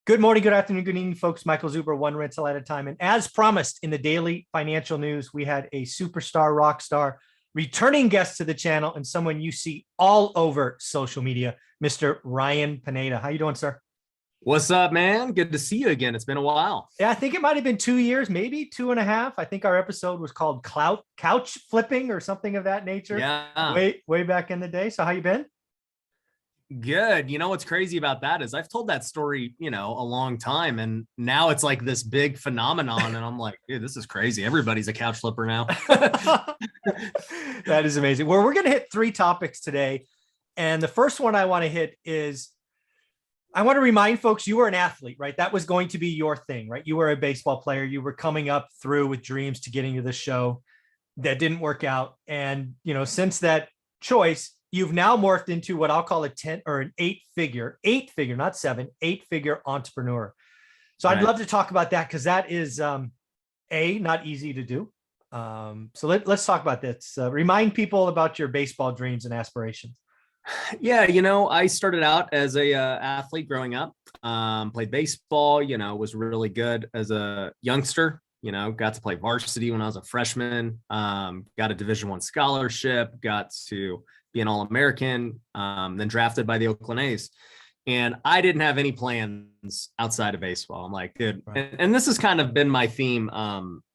Good morning, good afternoon, good evening, folks. Michael Zuber, one rental at a time. And as promised in the daily financial news, we had a superstar, rock star, returning guest to the channel and someone you see all over social media, Mr. Ryan Pineda. How you doing, sir? What's up, man? Good to see you again. It's been a while. Yeah, I think it might have been 2 years, maybe 2.5. I think our episode was called Couch Flipping or something of that nature. Yeah. Way back in the day. So how you been? Good. You know, what's crazy about that is I've told that story, a long time. And now it's like this big phenomenon. And I'm like, dude, this is crazy. Everybody's a couch flipper now. That is amazing. Well, we're going to hit 3 topics today. And the first one I want to hit is I want to remind folks you were an athlete, right? That was going to be your thing, right? You were a baseball player. You were coming up through with dreams to getting to the show that didn't work out. And, since that choice, you've now morphed into what I'll call a 10 or an eight figure, not 7, 8-figure entrepreneur. So I'd love to talk about that because that is not easy to do. So let's talk about this. Remind people about your baseball dreams and aspirations. Yeah, I started out as a athlete growing up, played baseball, was really good as a youngster, got to play varsity when I was a freshman, got a Division I scholarship, got to be an All-American, then drafted by the Oakland A's. And I didn't have any plans outside of baseball. I'm like, dude, right. and this has kind of been my theme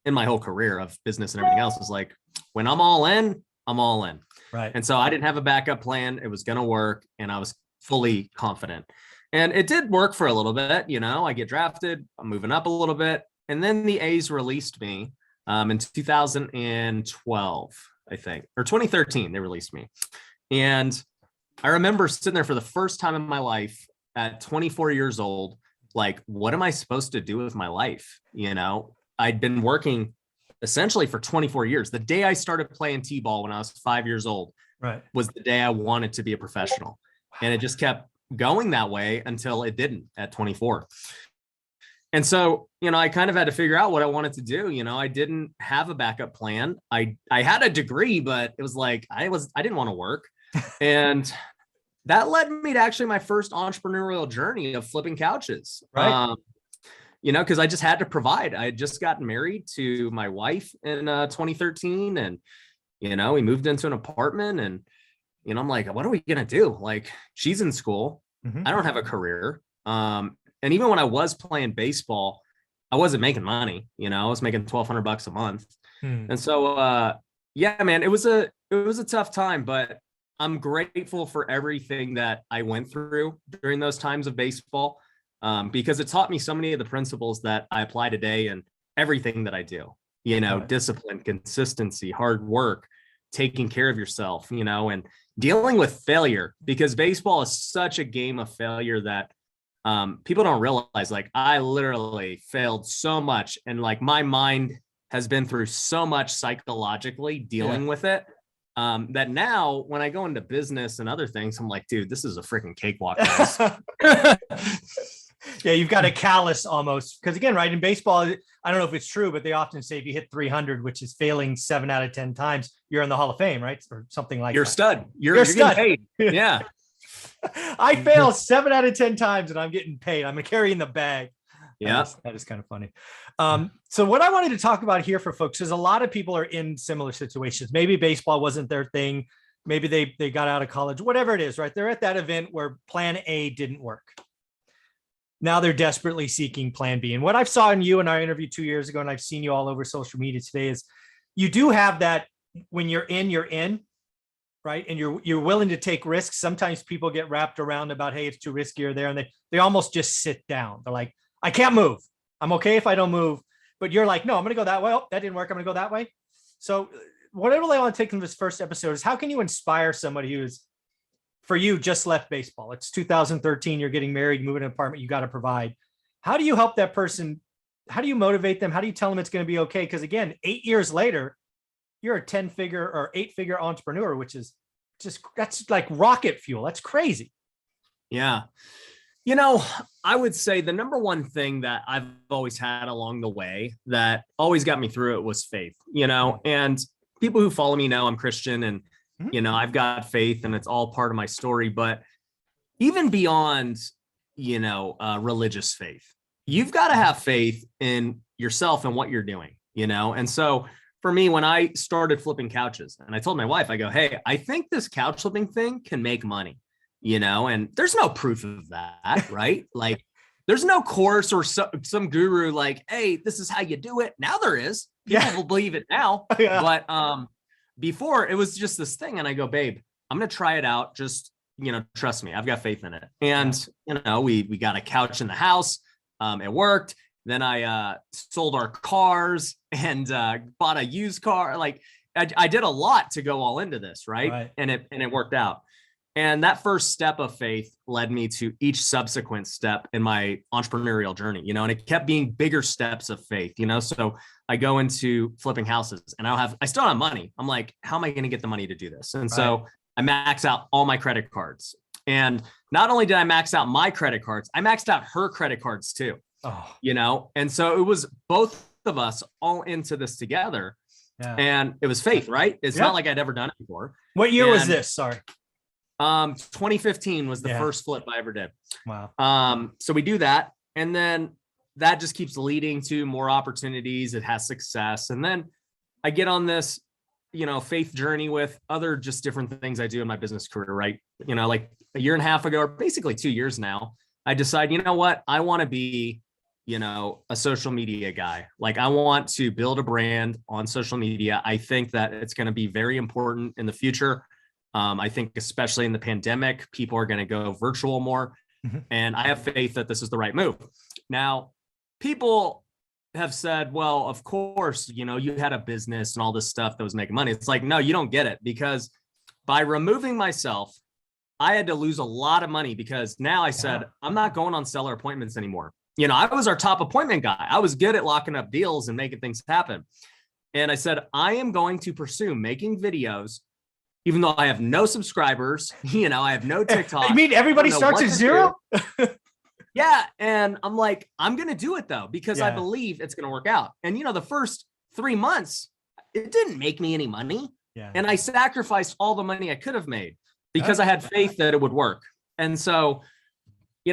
in my whole career of business and everything else is like, when I'm all in, I'm all in. Right. And so I didn't have a backup plan. It was going to work. And I was fully confident. And it did work for a little bit. I get drafted, I'm moving up a little bit. And then the A's released me in 2012, I think, or 2013, they released me. And I remember sitting there for the first time in my life at 24 years old, like, what am I supposed to do with my life? I'd been working essentially for 24 years. The day I started playing T-ball when I was 5 years old, right, was the day I wanted to be a professional. And it just kept going that way until it didn't at 24. And so, I kind of had to figure out what I wanted to do. I didn't have a backup plan. I had a degree, but it was like, I didn't want to work. And that led me to actually my first entrepreneurial journey of flipping couches. Right. Because I just had to provide. I had just gotten married to my wife in 2013. And, we moved into an apartment and, I'm like, what are we going to do? Like, she's in school. Mm-hmm. I don't have a career. And even when I was playing baseball, I wasn't making money. I was making $1,200 a month. And so, yeah, man, it was a tough time, but I'm grateful for everything that I went through during those times of baseball. Because it taught me so many of the principles that I apply today in everything that I do, Right. Discipline, consistency, hard work, taking care of yourself, and dealing with failure, because baseball is such a game of failure that people don't realize. Like, I literally failed so much, and like my mind has been through so much psychologically dealing with it. That now when I go into business and other things, I'm like, dude, this is a freaking cakewalk. Yeah, you've got a callus almost. Because again, right, in baseball, I don't know if it's true, but they often say if you hit 300, which is failing 7 out of 10 times, you're in the Hall of Fame, right? Or something like you're that. Stud. You're stud. Getting paid. Yeah. I fail 7 out of 10 times and I'm getting paid. I'm carrying the bag. Yeah. That is kind of funny. So what I wanted to talk about here for folks is a lot of people are in similar situations. Maybe baseball wasn't their thing. Maybe they got out of college, whatever it is, right? They're at that event where plan A didn't work. Now they're desperately seeking plan B. And what I saw in you in our interview 2 years ago, and I've seen you all over social media today, is you do have that when you're in, right? And you're willing to take risks. Sometimes people get wrapped around about, hey, it's too risky or there. And they almost just sit down. They're like, I can't move. I'm okay if I don't move. But you're like, no, I'm going to go that way. Oh, that didn't work. I'm going to go that way. So whatever I want to take from this first episode is how can you inspire somebody who is, for you, just left baseball? It's 2013. You're getting married, moving to an apartment. You got to provide. How do you help that person? How do you motivate them? How do you tell them it's going to be okay? Because again, 8 years later, you're a 10-figure or 8-figure entrepreneur, which is that's like rocket fuel. That's crazy. Yeah. I would say the number one thing that I've always had along the way that always got me through it was faith, and people who follow me know I'm Christian and, I've got faith and it's all part of my story. But even beyond religious faith. You've got to have faith in yourself and what you're doing, And so for me, when I started flipping couches and I told my wife, I go, hey, I think this couch flipping thing can make money, and there's no proof of that, right? Like there's no course or some guru like, hey, this is how you do it. Now there is. People will believe it now. Yeah. But before it was just this thing. And I go, babe, I'm going to try it out. Just, trust me, I've got faith in it. And, we got a couch in the house. It worked. Then I sold our cars and bought a used car. Like I did a lot to go all into this, right? And it worked out. And that first step of faith led me to each subsequent step in my entrepreneurial journey, and it kept being bigger steps of faith, So I go into flipping houses and I still don't have money. I'm like, how am I going to get the money to do this? And so I max out all my credit cards. And not only did I max out my credit cards, I maxed out her credit cards too. And so it was both of us all into this together. Yeah. And it was faith, right? It's not like I'd ever done it before. What year was this? Sorry. 2015 was the first flip I ever did. Wow. So we do that. And then that just keeps leading to more opportunities. It has success. And then I get on this, faith journey with other just different things I do in my business career, right? Like a year and a half ago, or basically 2 years now, I decide, what? I want to be, a social media guy. Like I want to build a brand on social media. I think that it's going to be very important in the future. I think especially in the pandemic, people are going to go virtual more. Mm-hmm. And I have faith that this is the right move. Now, people have said, well, of course, you had a business and all this stuff that was making money. It's like, no, you don't get it, because by removing myself, I had to lose a lot of money, because now I said, I'm not going on seller appointments anymore. I was our top appointment guy. I was good at locking up deals and making things happen. And I said, I am going to pursue making videos, even though I have no subscribers, I have no TikTok. You mean everybody starts at zero? Yeah. And I'm like, I'm going to do it though, because I believe it's going to work out. And, the first 3 months, it didn't make me any money. Yeah. And I sacrificed all the money I could have made because I had faith that it would work. And so,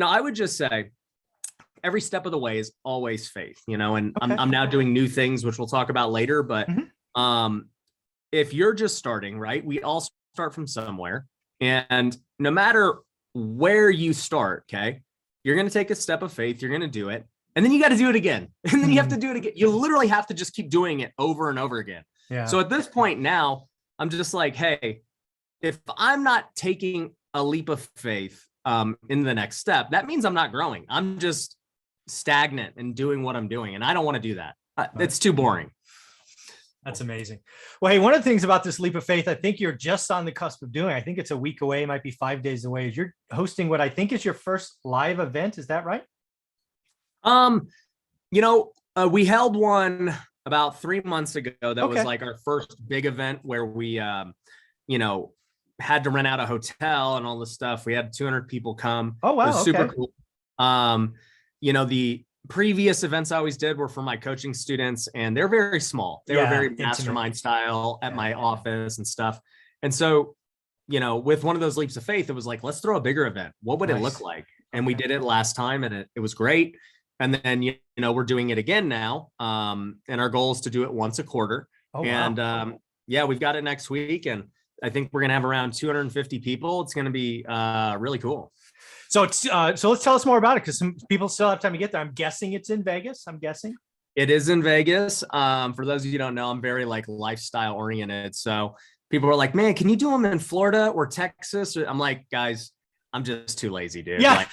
I would just say every step of the way is always faith, and I'm now doing new things, which we'll talk about later. But if you're just starting, right, we all start from somewhere. And no matter where you start, okay, you're going to take a step of faith, you're going to do it. And then you got to do it again. And then you have to do it again. You literally have to just keep doing it over and over again. Yeah. So at this point now, I'm just like, hey, if I'm not taking a leap of faith in the next step, that means I'm not growing. I'm just stagnant and doing what I'm doing. And I don't want to do that. It's too boring. That's amazing. Well, hey, one of the things about this leap of faith, I think you're just on the cusp of doing. I think it's a week away, it might be 5 days away. You're hosting what I think is your first live event. Is that right? We held one about 3 months ago. That was like our first big event where we, had to rent out a hotel and all this stuff. We had 200 people come. Oh, wow. It was super cool. The previous events I always did were for my coaching students, and they're very small. They were very mastermind style at my office and stuff. And so, with one of those leaps of faith, it was like, let's throw a bigger event. What would it look like? And we did it last time, and it was great. And then, we're doing it again now. And our goal is to do it once a quarter. Oh, and wow. We've got it next week. And I think we're going to have around 250 people. It's going to be really cool. So it's so let's tell us more about it, because some people still have time to get there. I'm guessing it's in Vegas. It is in Vegas. For those of you who don't know, I'm very lifestyle oriented. So people are like, man, can you do them in Florida or Texas? I'm like, guys, I'm just too lazy, dude. Yeah.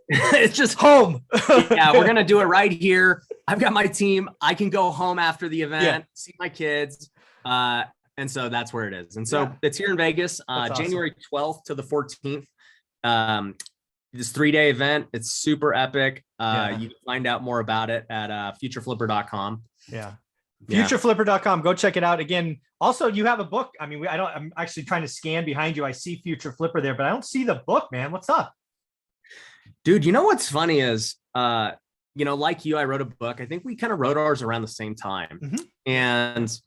It's just home. Yeah, we're going to do it right here. I've got my team. I can go home after the event, see my kids. And so that's where it is. And so it's here in Vegas, January 12th to the 14th. This 3-day event. It's super epic. You can find out more about it at futureflipper.com. Futureflipper.com. Go check it out. Again, also you have a book. I mean, I'm actually trying to scan behind you. I see Future Flipper there, but I don't see the book, man. What's up? Dude, what's funny is, like you, I wrote a book. I think we kind of wrote ours around the same time. Mm-hmm. And,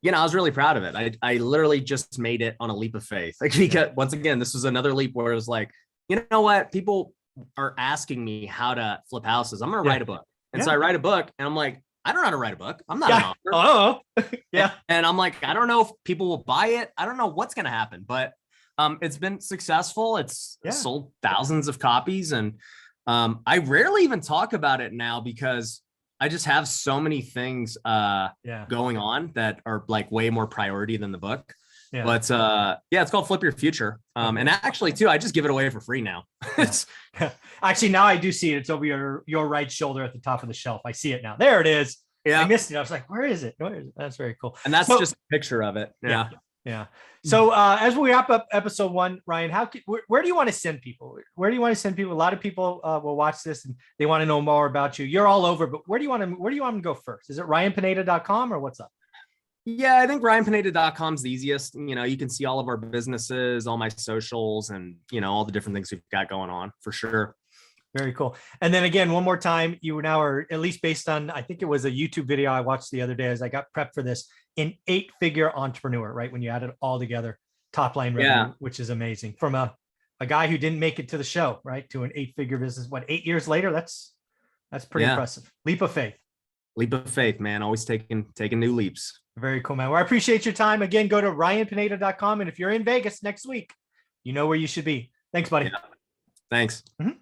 I was really proud of it. I literally just made it on a leap of faith. Because once again, this was another leap where it was like, you know what? People are asking me how to flip houses. I'm going to Yeah. write a book. And Yeah. so I write a book and I'm like, I don't know how to write a book. I'm not an Yeah. author. Oh, yeah. And I'm like, I don't know if people will buy it. I don't know what's going to happen, but it's been successful. It's Yeah. sold thousands of copies. And I rarely even talk about it now because I just have so many things going on that are like way more priority than the book. Yeah. But yeah, it's called Flip Your Future. And actually too, I just give it away for free now. Yeah. Actually, now I do see it. It's over your right shoulder at the top of the shelf. I see it now. There it is. Yeah. I missed it. I was like, where is it? That's very cool. And that's just a picture of it. Yeah. Yeah. So as we wrap up episode 1, Ryan, where do you want to send people? Where do you want to send people? A lot of people will watch this and they want to know more about you. You're all over, but where do you want to go first? Is it ryanpineda.com or what's up? Yeah, I think ryanpineda.com is the easiest. You know, you can see all of our businesses, all my socials, and, you know, all the different things we've got going on for sure. Very cool. And then again, one more time, you now are, at least based on, I think it was a YouTube video I watched the other day as I got prepped for this, an 8-figure entrepreneur, right? When you add it all together, top line revenue, which is amazing. From a guy who didn't make it to the show, right? To an 8-figure business. What, 8 years later? That's pretty impressive. Leap of faith. Leap of faith, man. Always taking new leaps. Very cool, man. Well, I appreciate your time. Again, go to ryanpineda.com. And if you're in Vegas next week, you know where you should be. Thanks, buddy. Yeah. Thanks. Mm-hmm.